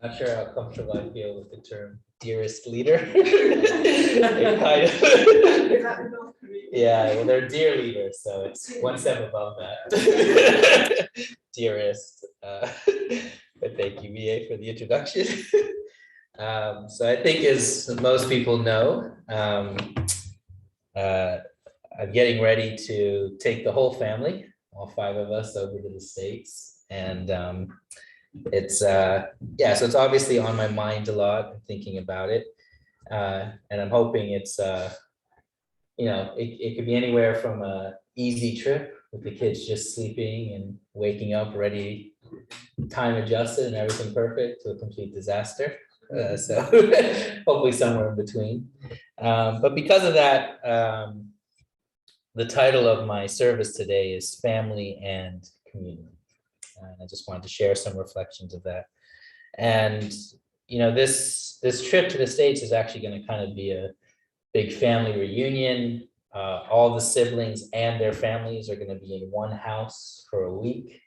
Not sure how comfortable I feel with the term dearest leader. It kind of, yeah, well, they're dear leaders, so it's one step above that. Dearest. But thank you, VA, for the introduction. So I think, as most people know, I'm getting ready to take the whole family, all 5 of us, over to the States. And it's yeah, so it's obviously on my mind a lot. I'm thinking about it, and I'm hoping it's it could be anywhere from a easy trip with the kids just sleeping and waking up ready, time adjusted and everything perfect, to a complete disaster. So hopefully somewhere in between. But because of that, the title of my service today is Family and Community. And I just wanted to share some reflections of that. And this trip to the States is actually going to kind of be a big family reunion. All the siblings and their families are going to be in one house for a week.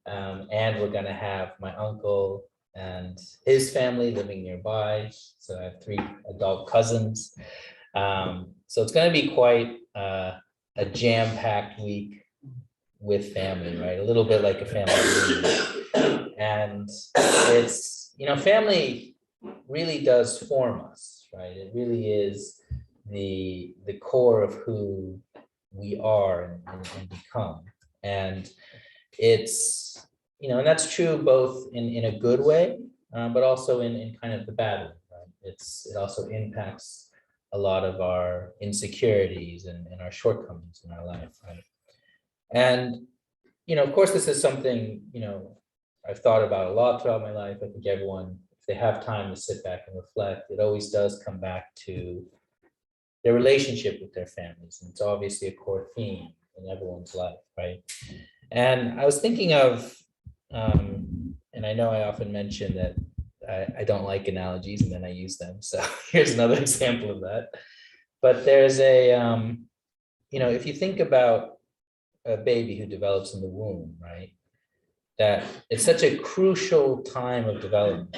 And we're going to have my uncle and his family living nearby. So I have 3 adult cousins. So it's going to be quite a jam-packed week with family, right? A little bit like a family reunion. And it's, family really does form us, right? It really is the core of who we are and become. And it's, and that's true both in a good way, but also in kind of the bad way, right? It also impacts a lot of our insecurities and our shortcomings in our life, right? And, of course, this is something, I've thought about a lot throughout my life. I think everyone, if they have time to sit back and reflect, it always does come back to their relationship with their families. And it's obviously a core theme in everyone's life, right? And I was thinking of, and I know I often mention that I don't like analogies and then I use them. So here's another example of that. But there's if you think about a baby who develops in the womb, right? That it's such a crucial time of development.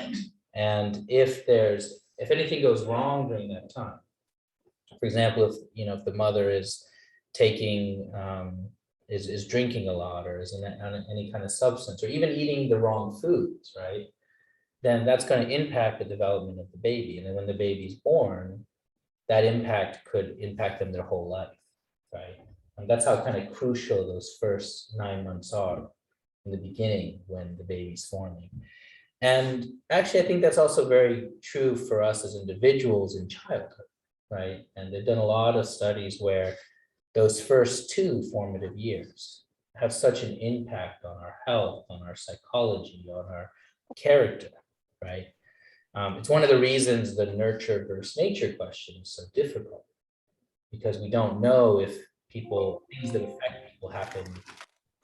And if anything goes wrong during that time, for example, if the mother is taking, is drinking a lot, or is on any kind of substance, or even eating the wrong foods, right? Then that's going to impact the development of the baby. And then when the baby's born, that impact could impact them their whole life, right? And that's how kind of crucial those first 9 months are in the beginning when the baby's forming. And actually, I think that's also very true for us as individuals in childhood, right? And they've done a lot of studies where those first 2 formative years have such an impact on our health, on our psychology, on our character, right? It's one of the reasons the nurture versus nature question is so difficult, because we don't know if things that affect people happen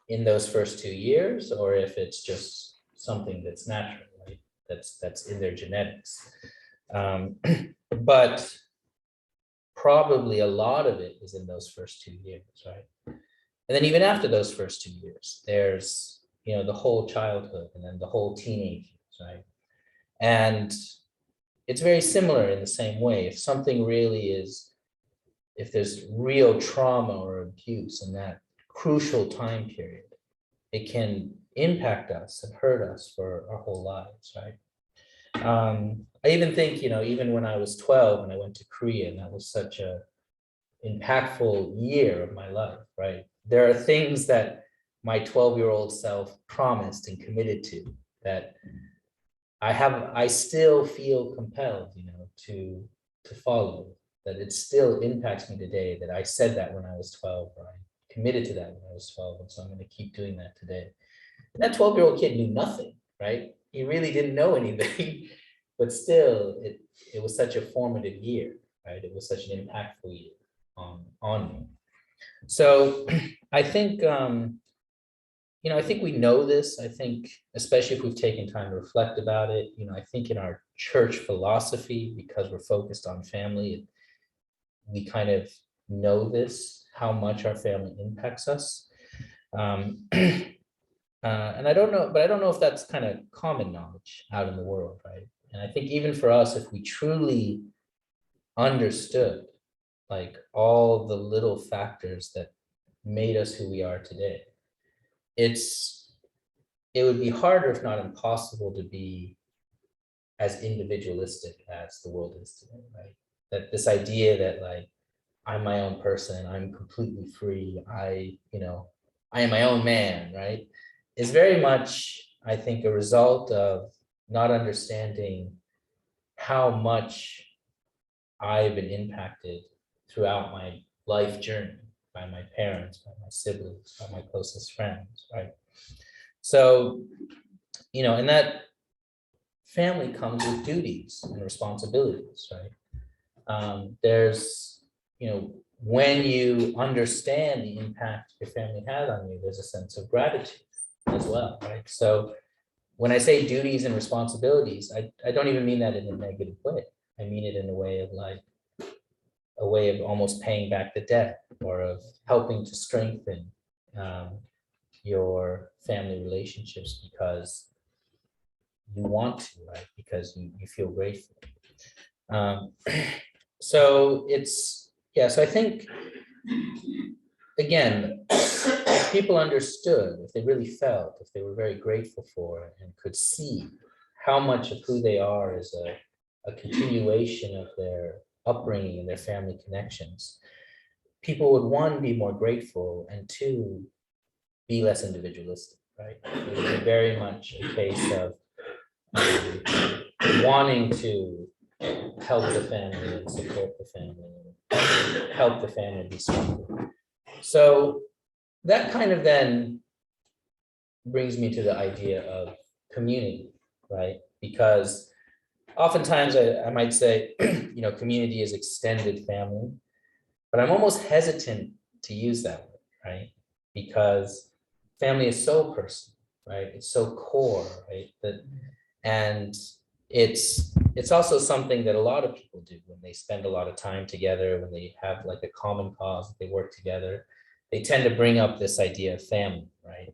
in those first 2 years, or if it's just something that's natural, right? That's in their genetics. But probably a lot of it is in those first 2 years, right? And then even after those first 2 years, there's, the whole childhood and then the whole teenage years, right? And it's very similar in the same way. If there's real trauma or abuse in that crucial time period, it can impact us and hurt us for our whole lives, right? I even think, even when I was 12 and I went to Korea, and that was such a impactful year of my life, right? There are things that my 12-year-old self promised and committed to that I still feel compelled, to follow, that it still impacts me today, that I said that when I was 12, or I committed to that when I was 12. And so I'm going to keep doing that today. And that 12-year-old kid knew nothing, right? He really didn't know anything, but still it was such a formative year, right? It was such an impactful year on me. So I think, I think we know this. I think, especially if we've taken time to reflect about it, I think in our church philosophy, because we're focused on family, we kind of know this, how much our family impacts us. And I don't know, but I don't know if that's kind of common knowledge out in the world, right? And I think even for us, if we truly understood like all the little factors that made us who we are today, it would be harder, if not impossible, to be as individualistic as the world is today, right? That this idea that like I'm my own person, I'm completely free, I am my own man, right? Is very much, I think, a result of not understanding how much I've been impacted throughout my life journey by my parents, by my siblings, by my closest friends, right? So, and that family comes with duties and responsibilities, right? There's, when you understand the impact your family has on you, there's a sense of gratitude as well, right? So when I say duties and responsibilities, I don't even mean that in a negative way. I mean it in a way of like a way of almost paying back the debt or of helping to strengthen your family relationships because you want to, right? Because you feel grateful. Um, so so I think, again, if people understood, if they really felt, if they were very grateful for it and could see how much of who they are is a continuation of their upbringing and their family connections, people would, one, be more grateful, and two, be less individualistic, right? It would be very much a case of wanting to help the family and support the family and help the family be stronger. So that kind of then brings me to the idea of community, right? Because oftentimes I might say, community is extended family, but I'm almost hesitant to use that word, right? Because family is so personal, right? It's so core, right? And it's also something that a lot of people do when they spend a lot of time together, when they have like a common cause, they work together, they tend to bring up this idea of family, right?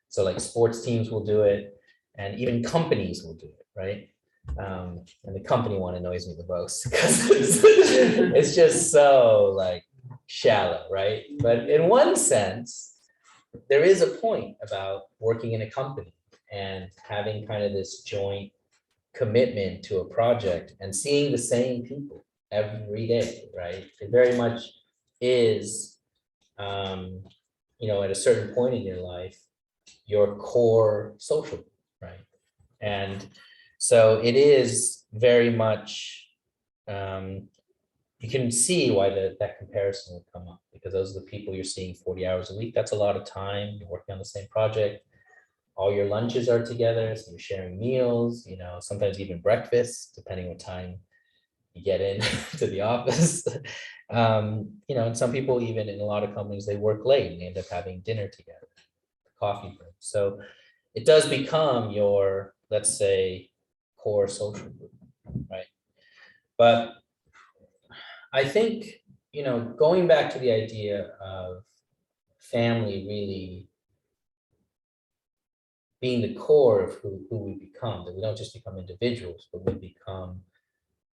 So like sports teams will do it, and even companies will do it, right? And the company one annoys me the most because it's just so like shallow, right? But in one sense, there is a point about working in a company and having kind of this joint commitment to a project and seeing the same people every day, right? It very much is, at a certain point in your life, your core social, right? And so it is very much, you can see why that comparison would come up, because those are the people you're seeing 40 hours a week. That's a lot of time. You're working on the same project. All your lunches are together, so you're sharing meals, sometimes even breakfast, depending what time you get in to the office. And some people, even in a lot of companies, they work late and they end up having dinner together, coffee break. So it does become your, let's say, core social group, right? But I think, going back to the idea of family really being the core of who we become, that we don't just become individuals, but we become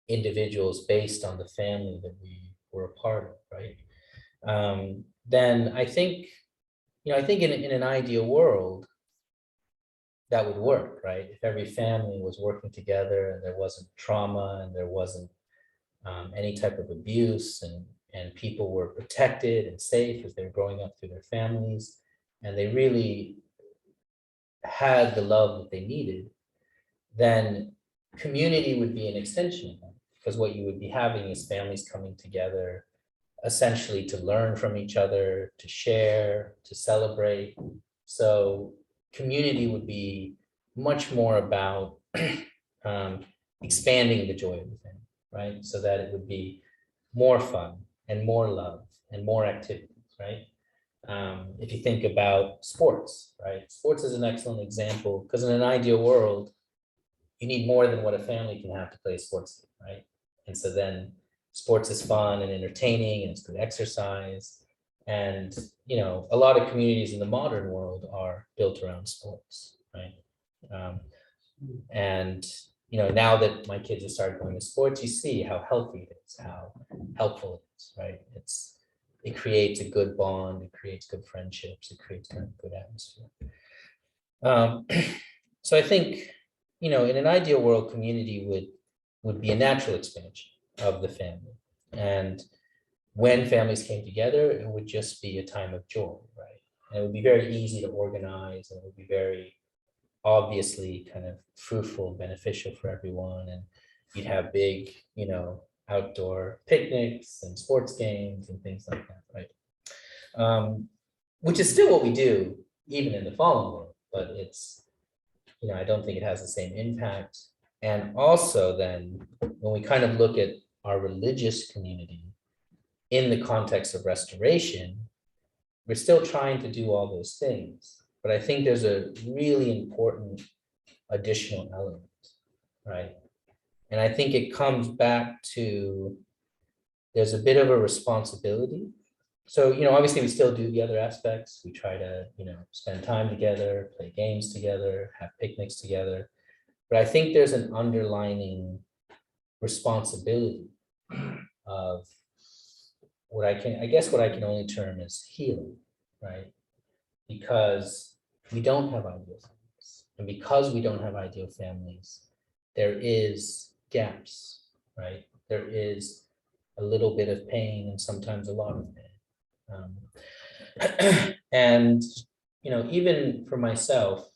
individuals based on the family that we were a part of, right? Then I think, in an ideal world, that would work, right? If every family was working together and there wasn't trauma and there wasn't any type of abuse, and people were protected and safe as they were growing up through their families, and they really had the love that they needed, then community would be an extension of that. Because what you would be having is families coming together essentially to learn from each other, to share, to celebrate. So community would be much more about expanding the joy of the family, right? So that it would be more fun and more love and more activities, right? If you think about sports, right? Sports is an excellent example because in an ideal world, you need more than what a family can have to play a sports team, right? And so then sports is fun and entertaining and it's good exercise. And, a lot of communities in the modern world are built around sports, right? Um, and, now that my kids have started going to sports, you see how healthy it is, how helpful it is, right? It creates a good bond, it creates good friendships, it creates kind of good atmosphere. Um, so I think, in an ideal world, community would be a natural expansion of the family. And when families came together, it would just be a time of joy, right? And it would be very easy to organize, and it would be very obviously kind of fruitful, beneficial for everyone. And you'd have big, outdoor picnics and sports games and things like that, right? Which is still what we do even in the fallen world, but it's, I don't think it has the same impact. And also then, when we kind of look at our religious community in the context of restoration, we're still trying to do all those things. But I think there's a really important additional element, right? And I think it comes back to, there's a bit of a responsibility. So, obviously we still do the other aspects. We try to, spend time together, play games together, have picnics together. But I think there's an underlining responsibility of what I can only term as healing, right? Because we don't have ideal families. And because we don't have ideal families, there is gaps, right? There is a little bit of pain and sometimes a lot of pain. And, even for myself,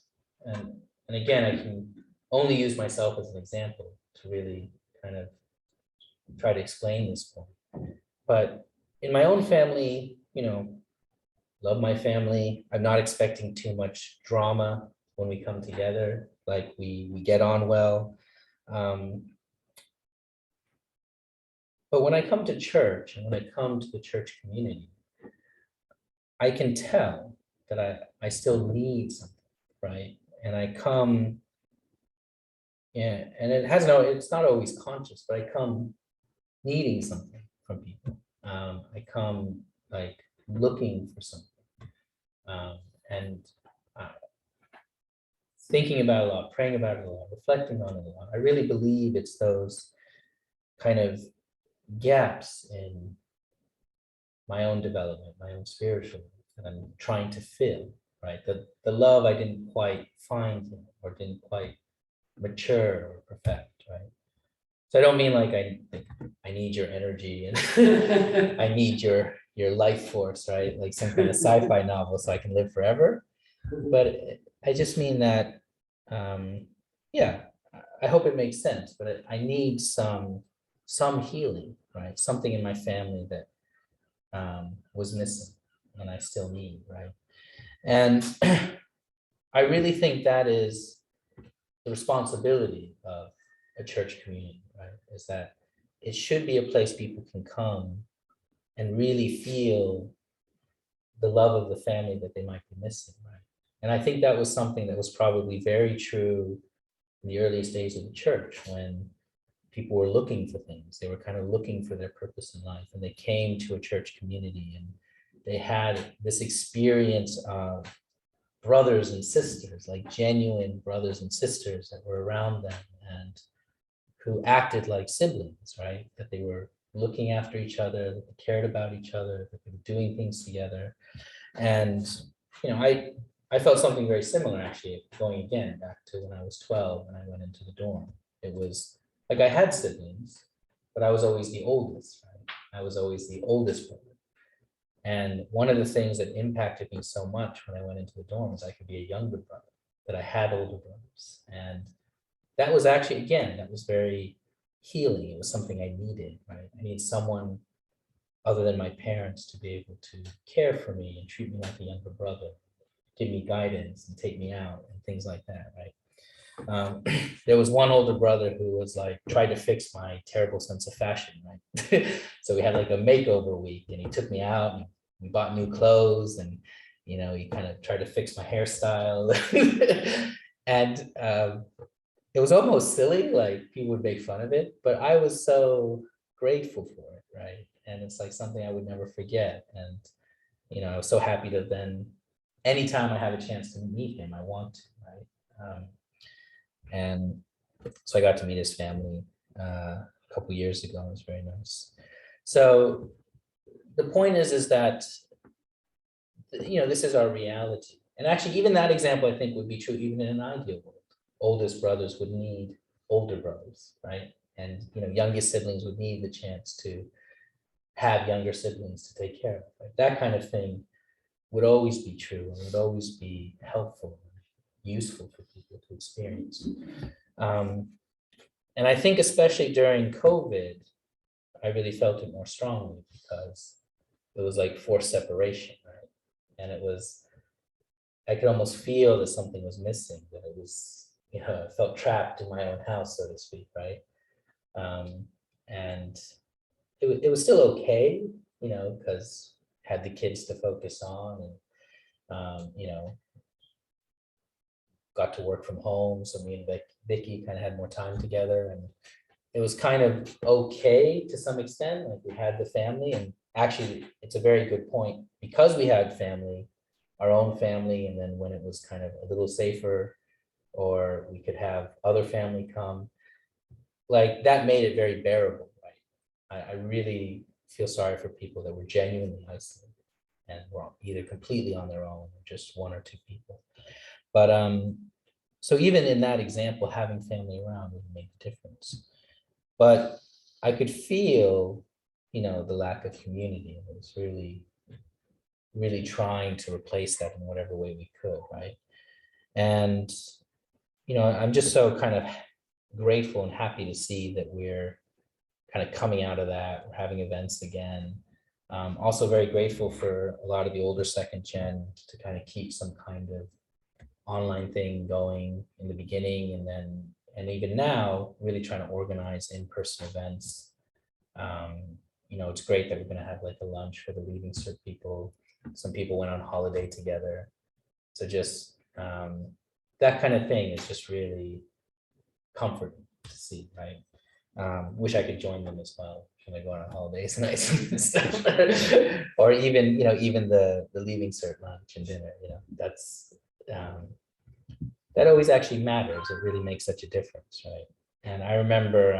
and again, I can only use myself as an example to really kind of try to explain this point. But in my own family, love my family. I'm not expecting too much drama when we come together. Like we get on well. But when I come to church and when I come to the church community, I can tell that I still need something, right? And I come, yeah, and it's not always conscious, but I come needing something from people. I come like looking for something. And thinking about it a lot, praying about it a lot, reflecting on it a lot. I really believe it's those kind of gaps in my own development, my own spiritual life that I'm trying to fill, right? The love I didn't quite find or didn't quite mature or perfect, right? So I don't mean like I need your energy and I need your life force, right? Like some kind of sci-fi novel so I can live forever. But I just mean that, yeah, I hope it makes sense, but I need some healing, right? Something in my family that was missing and I still need, right? And I really think that is the responsibility of a church community, right? Is that it should be a place people can come and really feel the love of the family that they might be missing, right? And I think that was something that was probably very true in the earliest days of the church when people were looking for things. They were kind of looking for their purpose in life, and they came to a church community and they had this experience of brothers and sisters, like genuine brothers and sisters that were around them and who acted like siblings, right? That they were looking after each other, that they cared about each other, that they were doing things together. And, I felt something very similar actually, going again back to when I was 12 and I went into the dorm. It was like I had siblings, but I was always the oldest, right? I was always the oldest brother. And one of the things that impacted me so much when I went into the dorm was I could be a younger brother, that I had older brothers. And that was actually, again, that was very healing. It was something I needed, right? I needed someone other than my parents to be able to care for me and treat me like a younger brother, give me guidance and take me out and things like that, right? There was one older brother who was like, tried to fix my terrible sense of fashion, right? So we had like a makeover week and he took me out and we bought new clothes and, he kind of tried to fix my hairstyle. And it was almost silly, like people would make fun of it, but I was so grateful for it, right? And it's like something I would never forget. And I was so happy to then, anytime I have a chance to meet him, I want to, right? And so I got to meet his family a couple years ago. It was very nice. So the point is that, this is our reality. And actually, even that example, I think, would be true even in an ideal world. Oldest brothers would need older brothers, right? And, youngest siblings would need the chance to have younger siblings to take care of. Right? That kind of thing would always be true and would always be helpful, useful for people to experience. And I think especially during COVID, I really felt it more strongly because it was like forced separation, right? And I could almost feel that something was missing, that it was, I felt trapped in my own house, so to speak, right? And it was still okay, because had the kids to focus on and, got to work from home. So me and Vicky kind of had more time together, and it was kind of okay to some extent. Like we had the family, and actually it's a very good point because we had family, our own family. And then when it was kind of a little safer, or we could have other family come, like that made it very bearable, right? I really feel sorry for people that were genuinely isolated and were either completely on their own or just one or two people. But so even in that example, having family around would make a difference. But I could feel, the lack of community. It was really, really trying to replace that in whatever way we could, right? And, I'm just so kind of grateful and happy to see that we're kind of coming out of that. We're having events again. Also very grateful for a lot of the older second gen to kind of keep some kind of online thing going in the beginning, and even now really trying to organize in-person events. It's great that we're going to have like a lunch for the Leaving Cert people. Some people went on holiday together, so just that kind of thing is just really comforting to see, right? Wish I could join them as well when they go on holidays and stuff. Or even, even the Leaving Cert lunch and dinner, that's that always actually matters. It really makes such a difference, right? And I remember,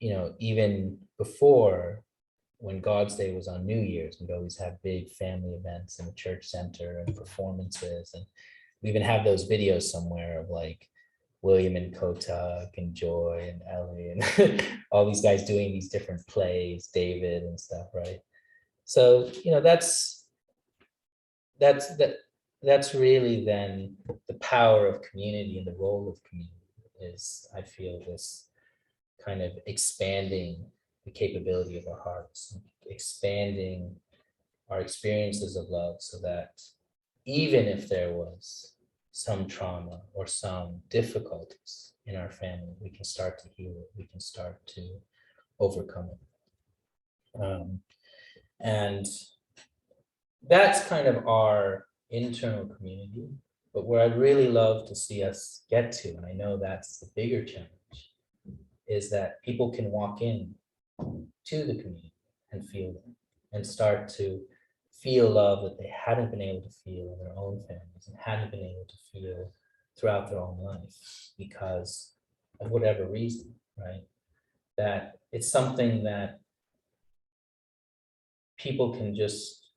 even before, when God's Day was on New Year's, we'd always have big family events in the church center and performances. And we even have those videos somewhere of like William and Kotak and Joy and Ellie and all these guys doing these different plays, David and stuff, right? So, that's really then the power of community and the role of community is, I feel, this kind of expanding the capability of our hearts, expanding our experiences of love, so that even if there was some trauma or some difficulties in our family, we can start to heal it, we can start to overcome it. And that's kind of our internal community. But where I'd really love to see us get to, and I know that's the bigger challenge, is that people can walk in to the community and feel it, and start to feel love that they hadn't been able to feel in their own families and hadn't been able to feel throughout their own life because of whatever reason, right? That it's something that people can just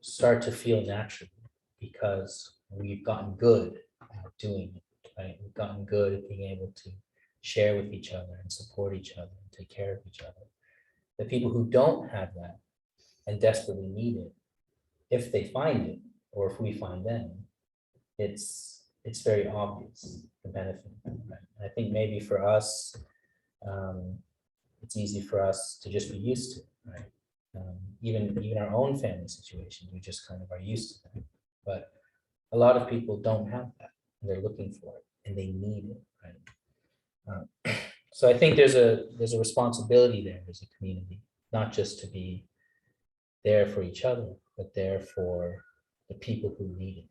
start to feel naturally because we've gotten good at doing it, right? We've gotten good at being able to share with each other and support each other and take care of each other. The people who don't have that and desperately need it, if they find it, or if we find them, it's very obvious the benefit. Right? I think maybe for us, it's easy for us to just be used to it, right? Even our own family situations, we just kind of are used to that. But a lot of people don't have that, and they're looking for it, and they need it, right? So I think there's a responsibility there as a community, not just to be there for each other, but there for the people who need it,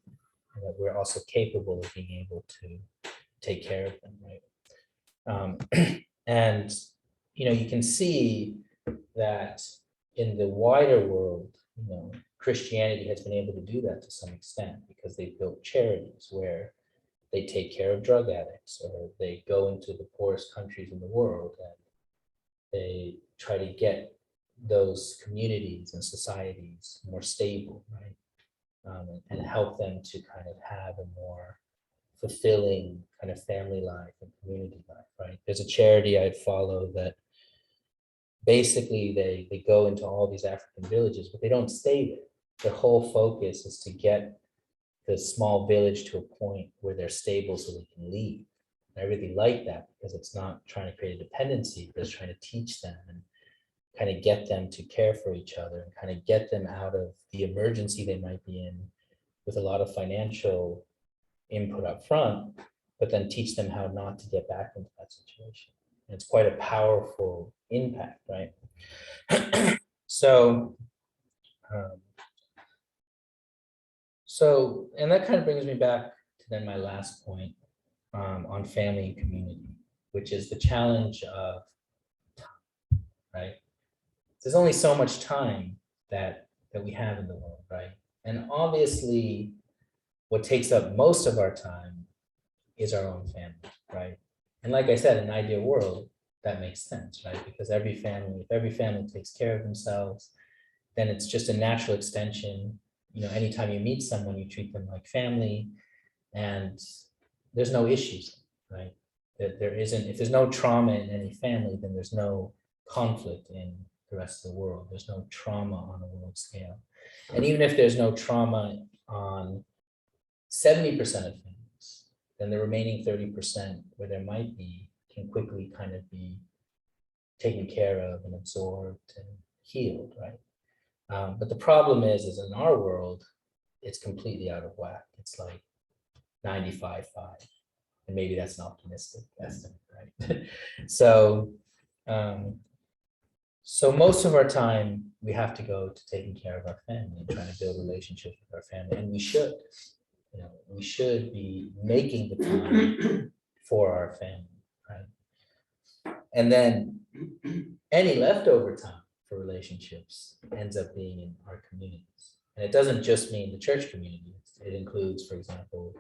and that we're also capable of being able to take care of them, right? And you can see that in the wider world, Christianity has been able to do that to some extent because they've built charities where they take care of drug addicts, or they go into the poorest countries in the world and they try to get those communities and societies more stable, right? And help them to kind of have a more fulfilling kind of family life and community life, right? There's a charity I follow that basically they go into all these African villages, but they don't stay there. Their whole focus is to get the small village to a point where they're stable so they can leave. And I really like that because it's not trying to create a dependency, but it's trying to teach them and kind of get them to care for each other and kind of get them out of the emergency they might be in with a lot of financial input up front, but then teach them how not to get back into that situation. And it's quite a powerful impact, right? And that kind of brings me back to then my last point on family and community, which is the challenge of time, right? There's only so much time that we have in the world, right? And obviously, what takes up most of our time is our own family, right? And like I said, in an ideal world, that makes sense, right? Because if every family takes care of themselves, then it's just a natural extension. Anytime you meet someone, you treat them like family, and there's no issues, right? If there's no trauma in any family, then there's no conflict in the rest of the world. There's no trauma on a world scale. And even if there's no trauma on 70% of things, then the remaining 30% where there might be can quickly kind of be taken care of and absorbed and healed, right? But the problem is in our world, it's completely out of whack. It's like 95-5, and maybe that's an optimistic estimate, right? So most of our time we have to go to taking care of our family and trying to build relationships with our family, and we should be making the time for our family, right? And then any leftover time for relationships ends up being in our communities. And it doesn't just mean the church community. It includes, for example,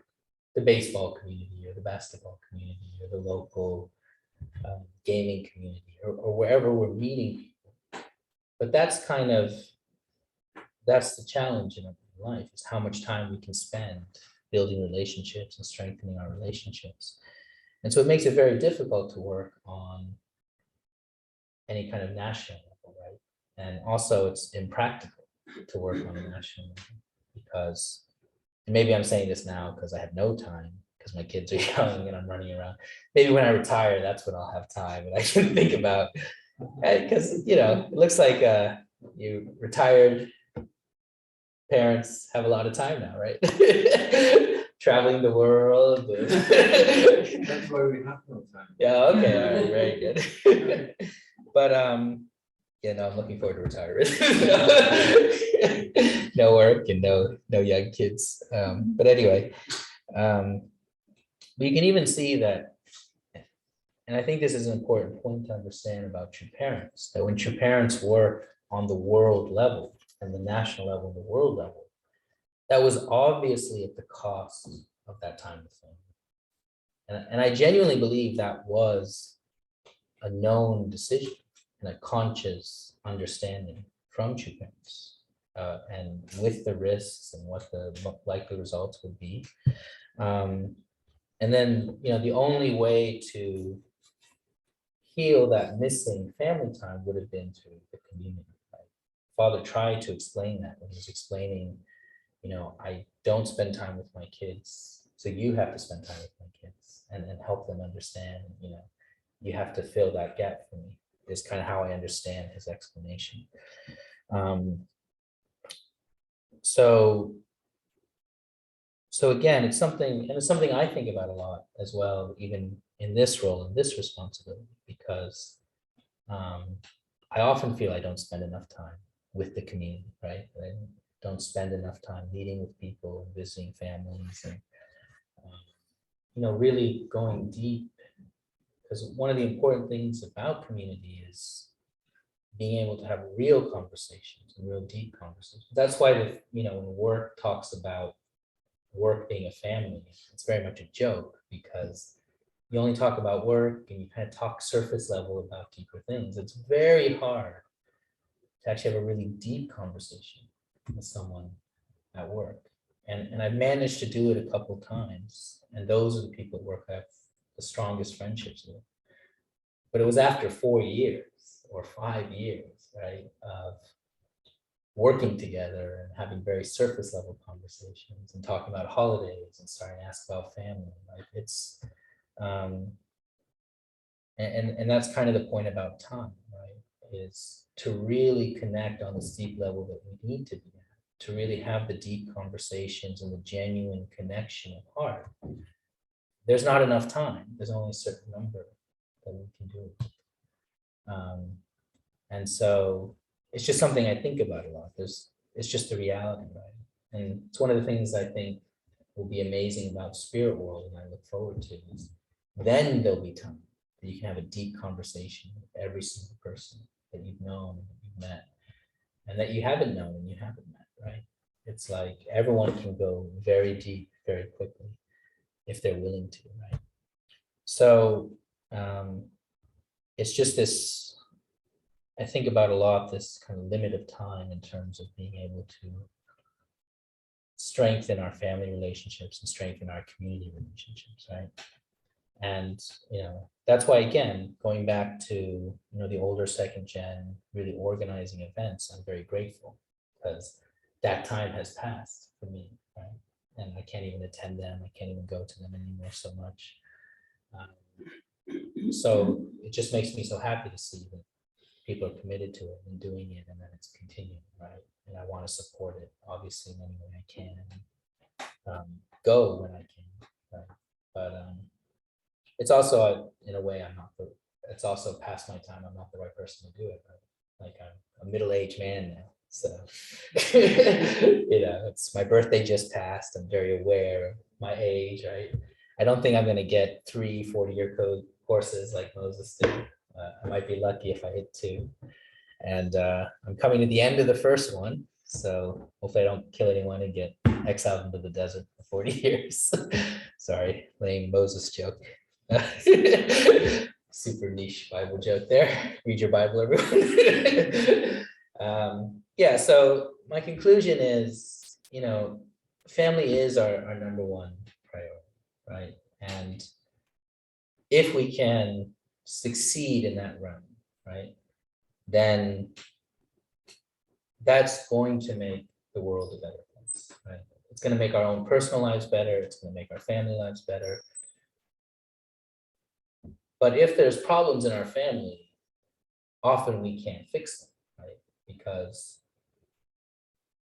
the baseball community or the basketball community or the local gaming community or wherever we're meeting people. But that's the challenge in life, is how much time we can spend building relationships and strengthening our relationships. And so it makes it very difficult to work on any kind of national level, right? And also it's impractical to work on a national level because, and maybe I'm saying this now because I have no time because my kids are young and I'm running around. Maybe when I retire, that's when I'll have time and I can think about, because it looks like you retired parents have a lot of time now, right? Traveling the world. That's why we have no time. Yeah, okay, all right, very good. But I'm looking forward to retirement. No work and no young kids. But anyway, but you can even see that, and I think this is an important point to understand about true parents, that when true parents work on the world level and the national level and the world level, that was obviously at the cost of that time with family. And I genuinely believe that was a known decision and a conscious understanding from true parents, and with the risks and what the likely results would be. And then, the only way to heal that missing family time would have been through the community. Right? Father tried to explain that when he was explaining, I don't spend time with my kids, so you have to spend time with my kids and help them understand, you have to fill that gap for me, is kind of how I understand his explanation. So again, it's something I think about a lot as well, even in this role and this responsibility, because I often feel I don't spend enough time with the community, right? I don't spend enough time meeting with people and visiting families and, really going deep. Because one of the important things about community is being able to have real conversations, real deep conversations. That's why when work talks about work being a family, it's very much a joke because you only talk about work and you kind of talk surface level about deeper things. It's very hard to actually have a really deep conversation with someone at work. And I've managed to do it a couple of times. And those are the people at work I have the strongest friendships with. But it was after 4 years or 5 years, right, of working together and having very surface level conversations and talking about holidays and starting to ask about family. Like it's, and that's kind of the point about time, right? Is to really connect on this deep level that we need to be at, to really have the deep conversations and the genuine connection of heart. There's not enough time. There's only a certain number that we can do. And so it's just something I think about a lot. It's just a reality, right? And it's one of the things I think will be amazing about spirit world, and I look forward to is then there'll be time that you can have a deep conversation with every single person that you've known, that you've met, and that you haven't known and you haven't met, right? It's like everyone can go very deep very quickly if they're willing to, right? So it's just this, I think about a lot, this kind of limit of time in terms of being able to strengthen our family relationships and strengthen our community relationships, right? And, that's why, again, going back to, the older second gen, really organizing events, I'm very grateful because that time has passed for me, right? And I can't even attend them. I can't even go to them anymore so much. So it just makes me so happy to see that people are committed to it and doing it and that it's continuing, right? And I want to support it, obviously, in any way I can, go when I can, right? But it's also, in a way, it's also past my time. I'm not the right person to do it, right? Like I'm a middle-aged man now. So, it's my birthday just passed. I'm very aware of my age, right? I don't think I'm going to get 3 40-year code courses like Moses did. I might be lucky if I hit 2. And I'm coming to the end of the first one. So hopefully I don't kill anyone and get exiled into the desert for 40 years. Sorry, lame Moses joke. Super niche Bible joke there. Read your Bible, everyone. Yeah, so my conclusion is, family is our number one priority, right? And if we can succeed in that realm, right, then that's going to make the world a better place, right? It's going to make our own personal lives better. It's going to make our family lives better. But if there's problems in our family, often we can't fix them, right? Because,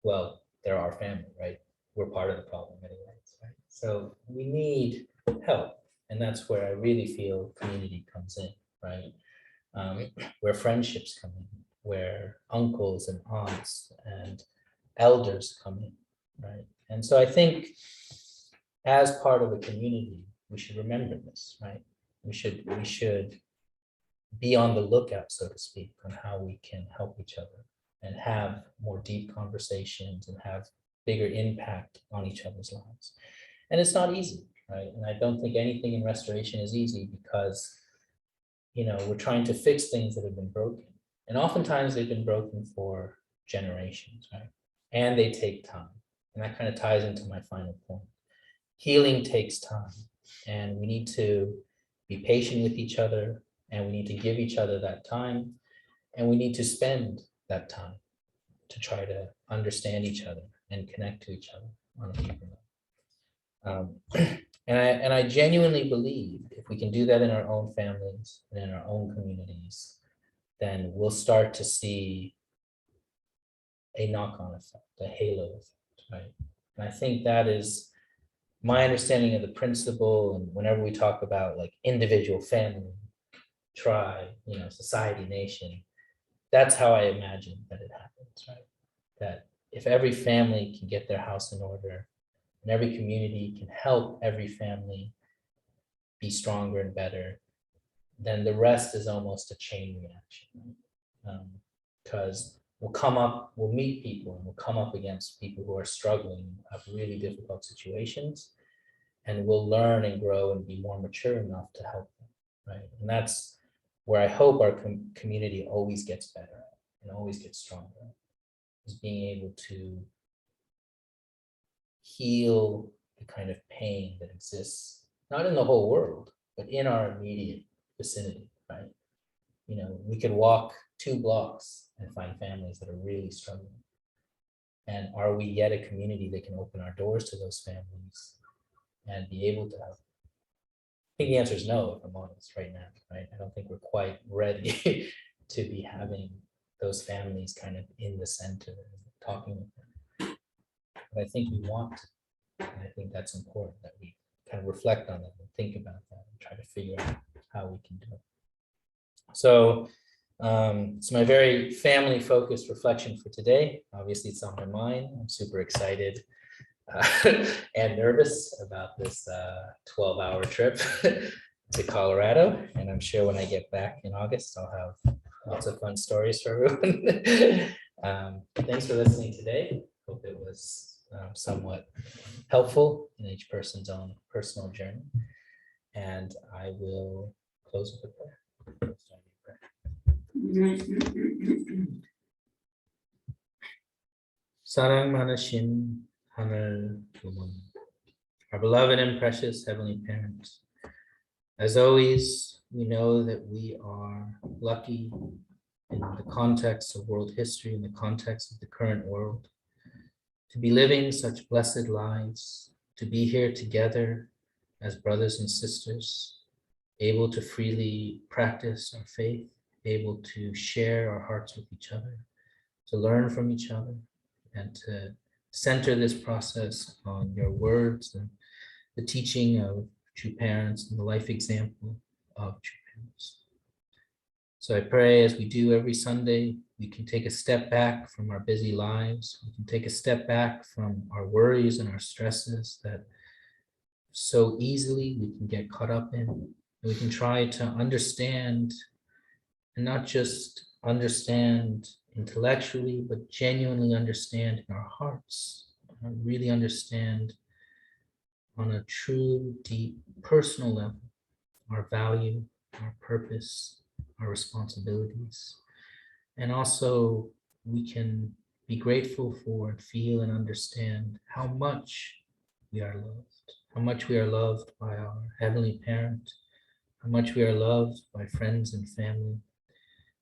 well, they're our family, right? We're part of the problem anyways, right? So we need help. And that's where I really feel community comes in, right? Where friendships come in, where uncles and aunts and elders come in, right? And so I think as part of a community, we should remember this, right? We should be on the lookout, so to speak, on how we can help each other and have more deep conversations and have bigger impact on each other's lives. And it's not easy, right? And I don't think anything in restoration is easy because, we're trying to fix things that have been broken. And oftentimes they've been broken for generations, right? And they take time. And that kind of ties into my final point. Healing takes time, and we need to be patient with each other, and we need to give each other that time, and we need to spend that time to try to understand each other and connect to each other on a deeper level. And I genuinely believe if we can do that in our own families and in our own communities, then we'll start to see a knock-on effect, a halo effect, right? And I think that is my understanding of the principle. And whenever we talk about like individual, family, tribe, society, nation, that's how I imagine that it happens, right? That if every family can get their house in order and every community can help every family be stronger and better, then the rest is almost a chain reaction. because we'll meet people and we'll come up against people who are struggling, have really difficult situations, and we'll learn and grow and be more mature enough to help them, right? And that's where I hope our community always gets better and always gets stronger, is being able to heal the kind of pain that exists, not in the whole world, but in our immediate vicinity, right? You know, we could walk 2 blocks and find families that are really struggling. And are we yet a community that can open our doors to those families and be able to help? I think the answer is no, if I'm honest, right now, right? I don't think we're quite ready to be having those families kind of in the center and talking with them. But I think we want, and I think that's important that we kind of reflect on it and think about that and try to figure out how we can do it. So it's my very family-focused reflection for today. Obviously, it's on my mind. I'm super excited and nervous about this 12-hour trip to Colorado. And I'm sure when I get back in August, I'll have lots of fun stories for everyone. Thanks for listening today. Hope it was somewhat helpful in each person's own personal journey. And I will close with a prayer. Sarang Manashin Hanal Tumun. Our beloved and precious Heavenly Parents, as always, we know that we are lucky in the context of world history, in the context of the current world, to be living such blessed lives, to be here together as brothers and sisters, able to freely practice our faith, able to share our hearts with each other, to learn from each other, and to center this process on your words and the teaching of true parents and the life example of true parents. So I pray, as we do every Sunday, we can take a step back from our busy lives. We can take a step back from our worries and our stresses that so easily we can get caught up in. We can try to understand, and not just understand intellectually, but genuinely understand in our hearts, really understand on a true, deep, personal level, our value, our purpose, our responsibilities. And also we can be grateful for and feel and understand how much we are loved, how much we are loved by our Heavenly Parent, how much we are loved by friends and family,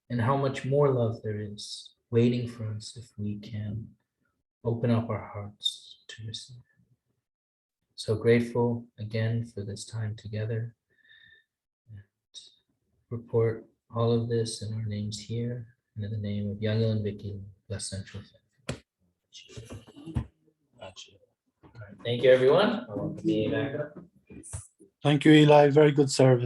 and how much more love there is waiting for us if we can open up our hearts to receive. So grateful again for this time together, and report all of this in our names here, and in the name of Yangil and Vicky, Blessed Central Family. All right, thank you, everyone. I want to be back up. Thank you, Eli. Very good service.